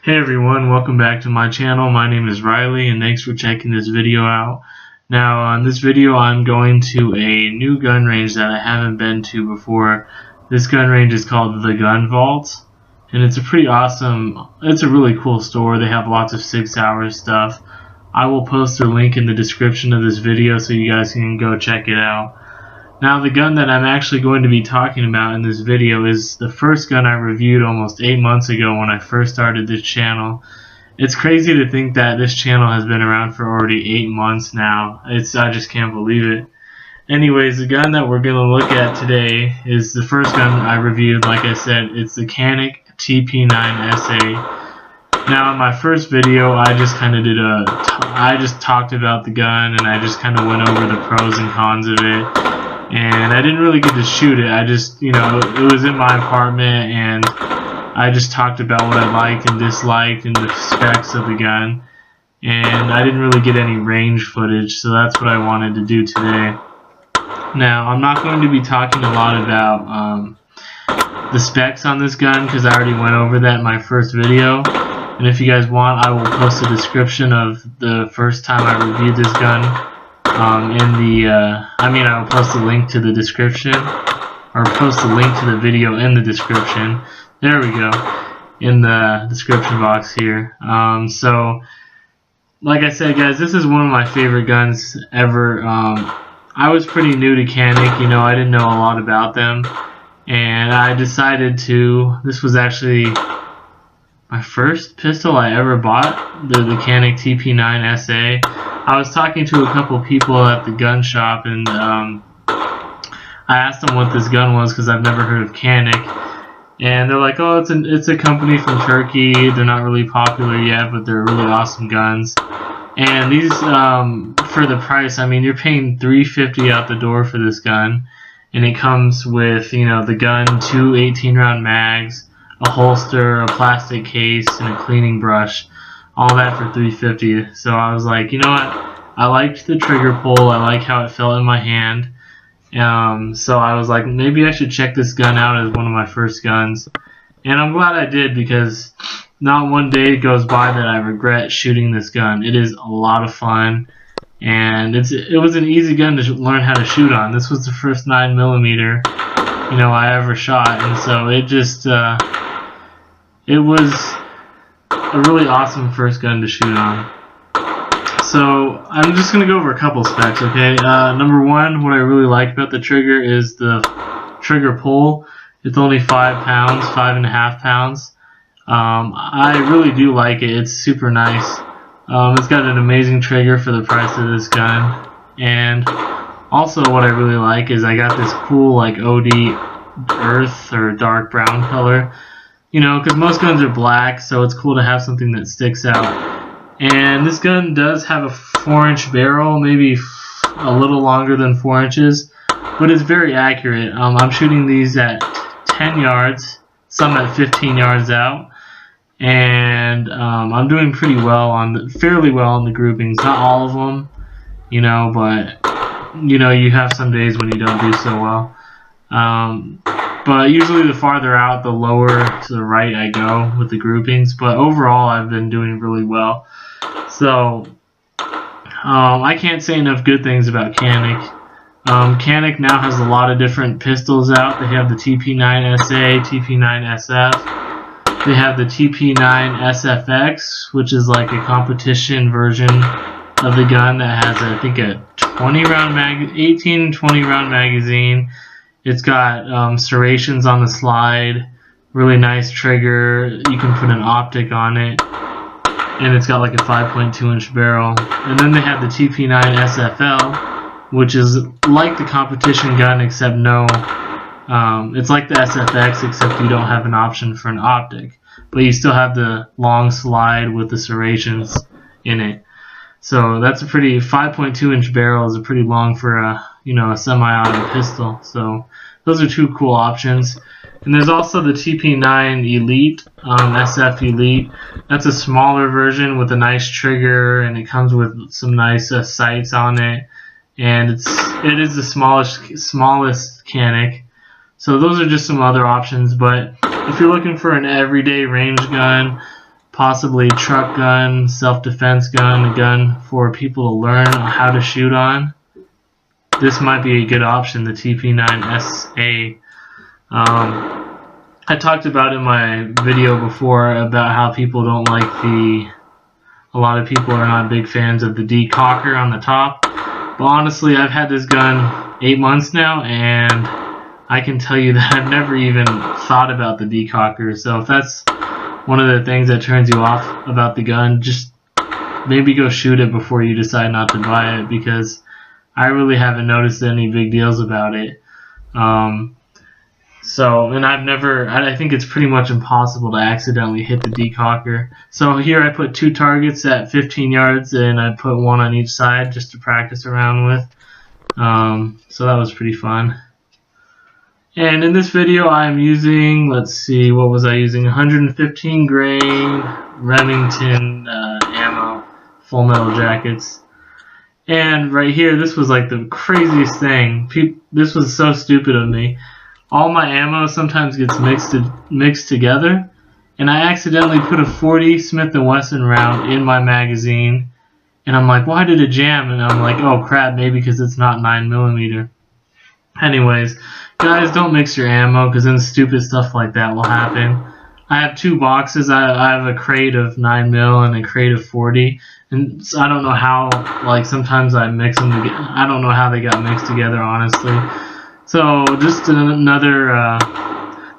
Hey everyone, welcome back to my channel. My name is Riley and thanks for checking this video out. Now on this video I'm going to a new gun range that I haven't been to before. This gun range is called the Gun Vault and it's a pretty awesome, it's a really cool store. They have lots of 6 Hour stuff. I will post a link in the description of this video so you guys can go check it out. Now the gun that I'm actually going to be talking about in this video is the first gun I reviewed almost 8 months ago when I first started this channel. It's crazy to think that this channel has been around for already 8 months now. I just can't believe it. Anyways, the gun that we're going to look at today is the first gun I reviewed. Like I said, it's the Canik TP9SA. Now in my first video I just kind of I just talked about the gun and I just kind of went over the pros and cons of it. And I didn't really get to shoot it. I just, it was in my apartment and I just talked about what I liked and disliked and the specs of the gun. And I didn't really get any range footage, so that's what I wanted to do today. Now, I'm not going to be talking a lot about the specs on this gun because I already went over that in my first video. And if you guys want, I will post a description of the first time I reviewed this gun. I will post a link to the description, or post a link to the video in the description. There we go, in the description box here. So, like I said, guys, this is one of my favorite guns ever. I was pretty new to Canik, I didn't know a lot about them, and I decided to. This was actually my first pistol I ever bought, the Canik TP9SA. I was talking to a couple people at the gun shop and I asked them what this gun was because I've never heard of Canik, and they're like, oh, it's a company from Turkey. They're not really popular yet, but they're really awesome guns. And these, for the price, you're paying $350 out the door for this gun, and it comes with, the gun, 2 18-round mags, a holster, a plastic case, and a cleaning brush. All that for $350. So I was like, you know what? I liked the trigger pull. I like how it felt in my hand. So I was like, maybe I should check this gun out as one of my first guns. And I'm glad I did because not one day goes by that I regret shooting this gun. It is a lot of fun, and it was an easy gun to learn how to shoot on. This was the first 9mm, I ever shot, and so it just it was a really awesome first gun to shoot on. So I'm just going to go over a couple specs, okay? Number one, what I really like about the trigger is the trigger pull. It's only 5 pounds, 5.5 pounds. I really do like it. It's super nice. It's got an amazing trigger for the price of this gun. And also what I really like is I got this cool like OD earth or dark brown color. Because most guns are black, so it's cool to have something that sticks out. And this gun does have a 4-inch barrel, maybe a little longer than 4 inches, but it's very accurate. I'm shooting these at 10 yards, some at 15 yards out, and I'm doing pretty well fairly well on the groupings. Not all of them, but you have some days when you don't do so well. But usually the farther out, the lower to the right I go with the groupings. But overall, I've been doing really well. So, I can't say enough good things about Canik. Canik now has a lot of different pistols out. They have the TP9SA, TP9SF. They have the TP9SFX, which is like a competition version of the gun that has, I think, a 18, 20-round magazine. It's got serrations on the slide, really nice trigger. You can put an optic on it, and it's got like a 5.2-inch barrel. And then they have the TP9SFL, which is like the competition gun except it's like the SFX except you don't have an option for an optic, but you still have the long slide with the serrations in it. So that's a pretty 5.2-inch barrel is a pretty long for a semi-auto pistol. So those are two cool options. And there's also the TP9 Elite, SF Elite. That's a smaller version with a nice trigger, and it comes with some nice sights on it. And it is the smallest Canik. So those are just some other options. But if you're looking for an everyday range gun, possibly truck gun, self-defense gun, a gun for people to learn how to shoot on, this might be a good option, the TP9SA. I talked about in my video before about how people don't like a lot of people are not big fans of the decocker on the top. But honestly, I've had this gun 8 months now, and I can tell you that I've never even thought about the decocker. So if that's one of the things that turns you off about the gun, just maybe go shoot it before you decide not to buy it, because I really haven't noticed any big deals about it. And I think it's pretty much impossible to accidentally hit the decocker. So here I put 2 targets at 15 yards, and I put 1 on each side just to practice around with. So that was pretty fun. And in this video I'm using, let's see, what was I using? 115 grain Remington ammo, full metal jackets. And right here, this was like the craziest thing. This was so stupid of me. All my ammo sometimes gets mixed together, and I accidentally put a 40 Smith & Wesson round in my magazine, and I'm like, why did it jam? And I'm like, oh crap, maybe because it's not 9mm. Anyways, guys, don't mix your ammo, because then stupid stuff like that will happen. I have 2 boxes. I have a crate of 9mm and a crate of 40, and I don't know how, like, sometimes I mix them together. I don't know how they got mixed together, honestly. So just another,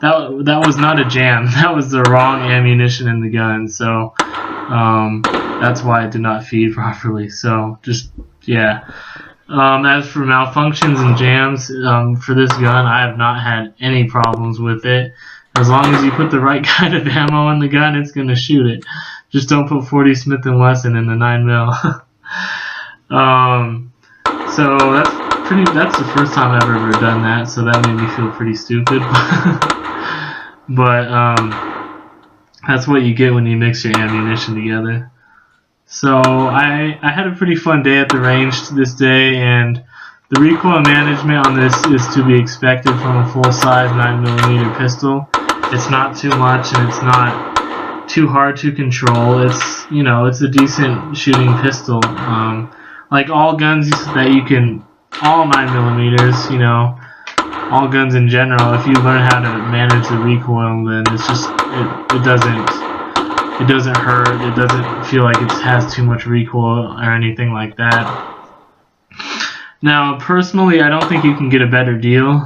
that was not a jam. That was the wrong ammunition in the gun. So that's why it did not feed properly. So just, yeah. As for malfunctions and jams, for this gun, I have not had any problems with it. As long as you put the right kind of ammo in the gun, it's going to shoot it. Just don't put 40 Smith & Wesson in the 9mm. So that's the first time I've ever done that, so that made me feel pretty stupid. But that's what you get when you mix your ammunition together. So I had a pretty fun day at the range this day, and the recoil management on this is to be expected from a full-size 9mm pistol. It's not too much, and it's not too hard to control. It's, you know, it's a decent shooting pistol. Like all guns that you can, all 9mm, you know, all guns in general, if you learn how to manage the recoil, then it's just, it doesn't hurt, it doesn't feel like it has too much recoil or anything like that. Now, personally, I don't think you can get a better deal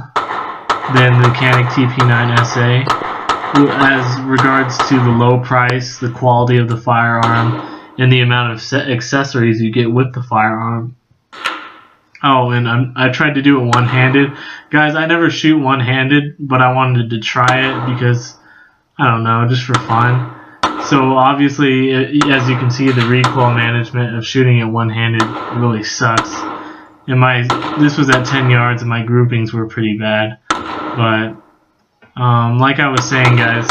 than the Canik TP9SA as regards to the low price, the quality of the firearm, and the amount of accessories you get with the firearm. Oh, and I tried to do it one-handed. Guys, I never shoot one-handed, but I wanted to try it because, I don't know, just for fun. So obviously, as you can see, the recoil management of shooting it one-handed really sucks. And this was at 10 yards, and my groupings were pretty bad. But like I was saying, guys,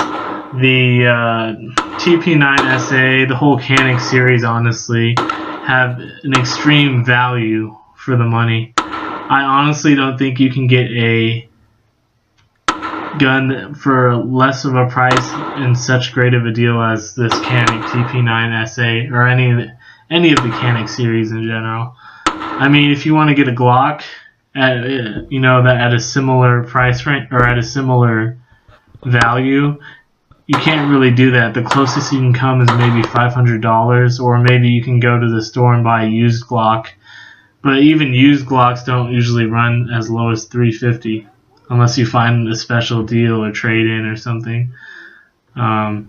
the TP9SA, the whole Canik series, honestly, have an extreme value for the money. I honestly don't think you can get a gun for less of a price and such great of a deal as this Canik TP9SA or any of the Canik series in general. I mean, if you want to get a Glock at, you know, that at a similar price range or at a similar value, you can't really do that. The closest you can come is maybe $500, or maybe you can go to the store and buy a used Glock. But even used Glocks don't usually run as low as $350 unless you find a special deal or trade-in or something. Now,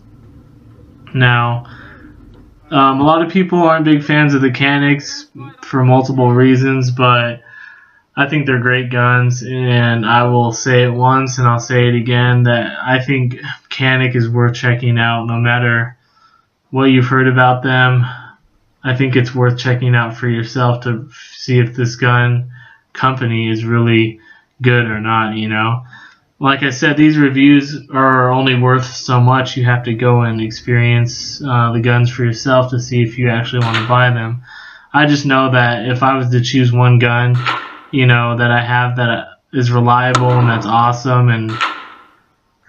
a lot of people aren't big fans of the Caniks for multiple reasons, but I think they're great guns, and I will say it once and I'll say it again that I think Canik is worth checking out no matter what you've heard about them. I think it's worth checking out for yourself to see if this gun company is really good or not, you know. Like I said, these reviews are only worth so much. You have to go and experience the guns for yourself to see if you actually want to buy them. I just know that if I was to choose one gun, you know, that I have that is reliable and that's awesome, and,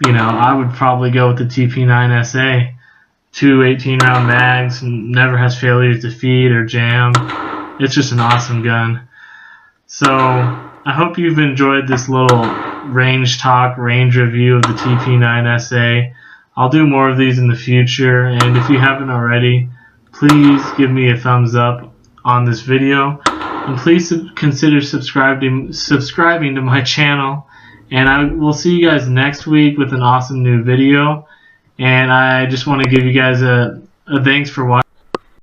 you know, I would probably go with the TP9SA 2 18-round mags, and never has failures to feed or jam. It's just an awesome gun. So I hope you've enjoyed this little range talk, range review of the TP9SA. I'll do more of these in the future, and if you haven't already, please give me a thumbs up on this video, and please consider subscribing to my channel. And I will see you guys next week with an awesome new video. And I just want to give you guys a thanks for watching.